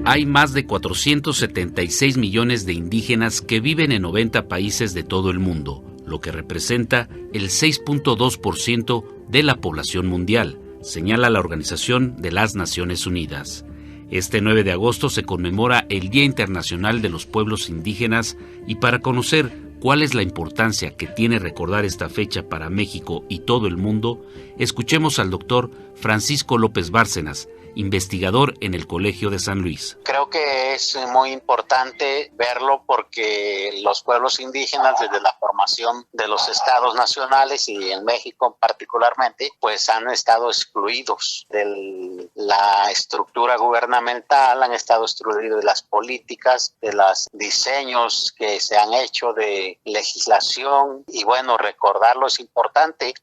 Hay más de 476 millones de indígenas que viven en 90 países de todo el mundo, lo que representa el 6.2% de la población mundial, señala la Organización de las Naciones Unidas. Este 9 de agosto se conmemora el Día Internacional de los Pueblos Indígenas y para conocer cuál es la importancia que tiene recordar esta fecha para México y todo el mundo, escuchemos al doctor Francisco López Bárcenas, investigador en el Colegio de San Luis. Creo que es muy importante verlo porque los pueblos indígenas desde la formación de los estados nacionales y en México particularmente, pues han estado excluidos de la estructura gubernamental, han estado excluidos de las políticas, de los diseños que se han hecho de legislación y bueno, recordarlo es importante.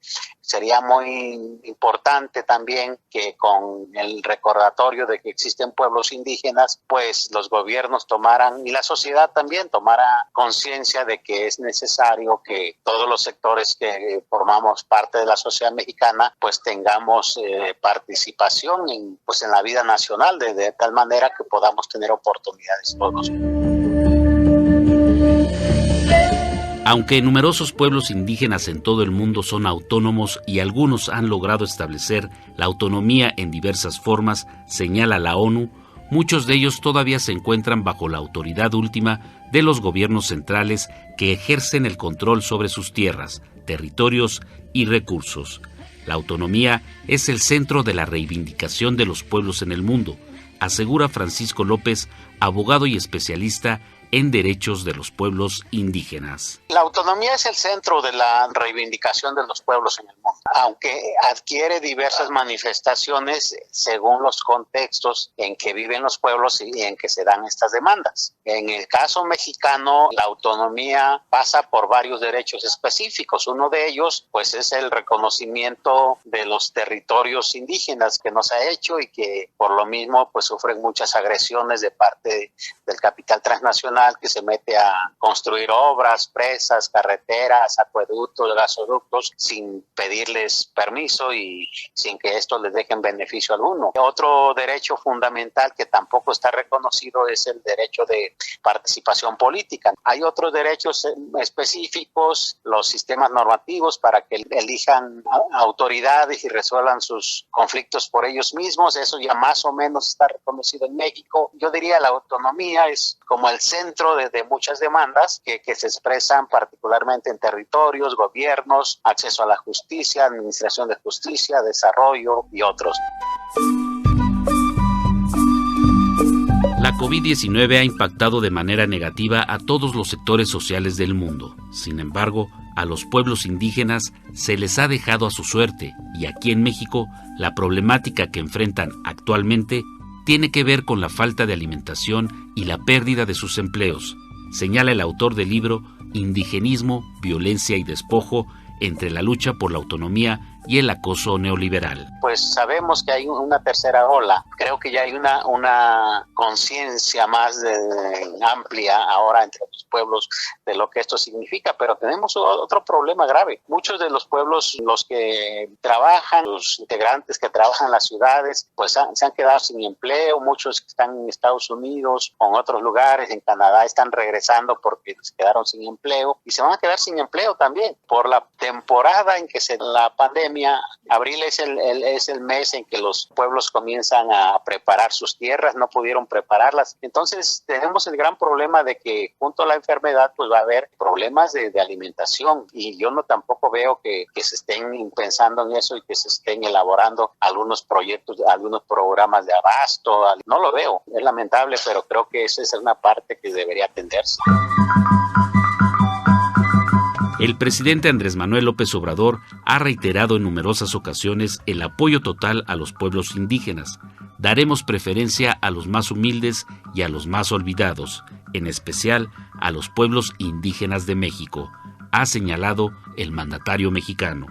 Sería muy importante también que con el recordatorio de que existen pueblos indígenas, pues los gobiernos tomaran, y la sociedad también tomara conciencia de que es necesario que todos los sectores que formamos parte de la sociedad mexicana, pues tengamos participación en la vida nacional, de tal manera que podamos tener oportunidades todos. Aunque numerosos pueblos indígenas en todo el mundo son autónomos y algunos han logrado establecer la autonomía en diversas formas, señala la ONU, muchos de ellos todavía se encuentran bajo la autoridad última de los gobiernos centrales que ejercen el control sobre sus tierras, territorios y recursos. La autonomía es el centro de la reivindicación de los pueblos en el mundo, asegura Francisco López, abogado y especialista en derechos de los pueblos indígenas. La autonomía es el centro de la reivindicación de los pueblos en el mundo, aunque adquiere diversas manifestaciones según los contextos en que viven los pueblos y en que se dan estas demandas. En el caso mexicano, la autonomía pasa por varios derechos específicos. Uno de ellos, pues, es el reconocimiento de los territorios indígenas que nos ha hecho y que por lo mismo, pues, sufren muchas agresiones de parte del capital transnacional que se mete a construir obras, presas, carreteras, acueductos, gasoductos sin pedirles permiso y sin que esto les dejen beneficio alguno. Otro derecho fundamental que tampoco está reconocido es el derecho de participación política. Hay otros derechos específicos, los sistemas normativos para que elijan autoridades y resuelvan sus conflictos por ellos mismos. Eso ya más o menos está reconocido en México. Yo diría la autonomía es como el centro de muchas demandas que se expresan particularmente en territorios, gobiernos, acceso a la justicia, administración de justicia, desarrollo y otros. La COVID-19 ha impactado de manera negativa a todos los sectores sociales del mundo. Sin embargo, a los pueblos indígenas se les ha dejado a su suerte y aquí en México la problemática que enfrentan actualmente tiene que ver con la falta de alimentación y la pérdida de sus empleos, señala el autor del libro Indigenismo, Violencia y Despojo, entre la lucha por la autonomía y el acoso neoliberal. Pues sabemos que hay una tercera ola. Creo que ya hay una conciencia más amplia ahora entre los pueblos de lo que esto significa, pero tenemos otro problema grave. Muchos de los pueblos, los que trabajan, los integrantes que trabajan en las ciudades, pues se han quedado sin empleo. Muchos que están en Estados Unidos o en otros lugares, en Canadá, están regresando porque se quedaron sin empleo y se van a quedar sin empleo también por la temporada en que la pandemia. Abril es el mes en que los pueblos comienzan a preparar sus tierras, no pudieron prepararlas. Entonces tenemos el gran problema de que junto a la enfermedad pues va a haber problemas de alimentación y yo tampoco veo que se estén pensando en eso y que se estén elaborando algunos proyectos, algunos programas de abasto. No lo veo, es lamentable, pero creo que esa es una parte que debería atenderse. El presidente Andrés Manuel López Obrador ha reiterado en numerosas ocasiones el apoyo total a los pueblos indígenas. Daremos preferencia a los más humildes y a los más olvidados, en especial a los pueblos indígenas de México, ha señalado el mandatario mexicano.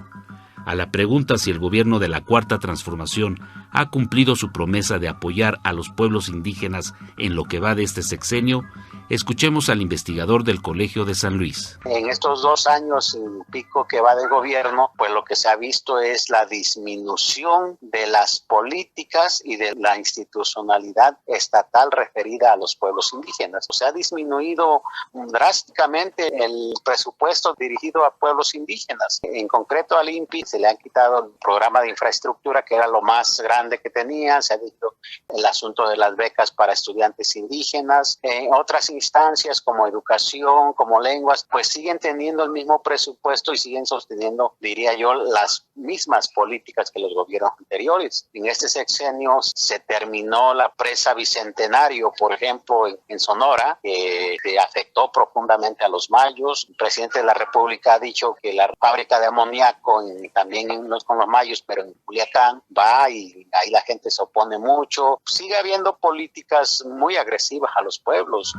A la pregunta si el gobierno de la Cuarta Transformación ha cumplido su promesa de apoyar a los pueblos indígenas en lo que va de este sexenio, Escuchemos al investigador del Colegio de San Luis. En estos 2 años y pico que va de gobierno, pues lo que se ha visto es la disminución de las políticas y de la institucionalidad estatal referida a los pueblos indígenas. Se ha disminuido drásticamente el presupuesto dirigido a pueblos indígenas. En concreto al INPI se le han quitado el programa de infraestructura, que era lo más grande que tenía. Se ha dicho el asunto de las becas para estudiantes indígenas. Otras instancias como educación, como lenguas, pues siguen teniendo el mismo presupuesto y siguen sosteniendo, diría yo, las mismas políticas que los gobiernos anteriores. En este sexenio se terminó la presa Bicentenario, por ejemplo, en Sonora, que afectó profundamente a los mayos. El presidente de la República ha dicho que la fábrica de amoníaco, también no es con los mayos, pero en Culiacán, va y ahí la gente se opone mucho. Sigue habiendo políticas muy agresivas a los pueblos.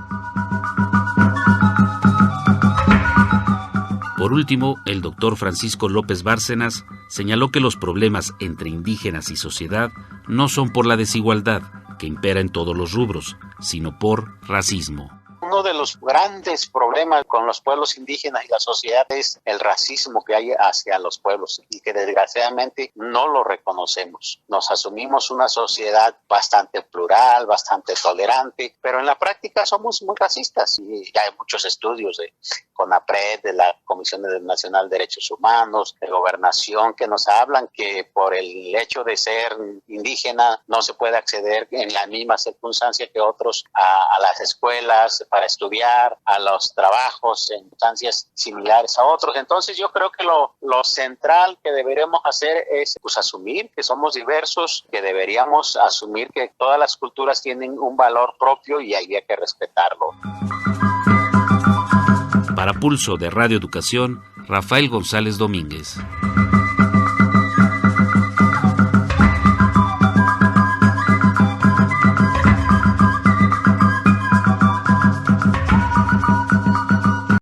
Por último, el doctor Francisco López Bárcenas señaló que los problemas entre indígenas y sociedad no son por la desigualdad que impera en todos los rubros, sino por racismo. Uno de los grandes problemas con los pueblos indígenas y la sociedad es el racismo que hay hacia los pueblos y que desgraciadamente no lo reconocemos. Nos asumimos una sociedad bastante plural, bastante tolerante, pero en la práctica somos muy racistas y ya hay muchos estudios de CONAPRED, de la Comisión Nacional de Derechos Humanos, de Gobernación, que nos hablan que por el hecho de ser indígena no se puede acceder en la misma circunstancia que otros a las escuelas para estudiar, a los trabajos en instancias similares a otros. Entonces yo creo que lo central que deberíamos hacer es asumir que somos diversos, que deberíamos asumir que todas las culturas tienen un valor propio y había que respetarlo. Para Pulso de Radio Educación, Rafael González Domínguez.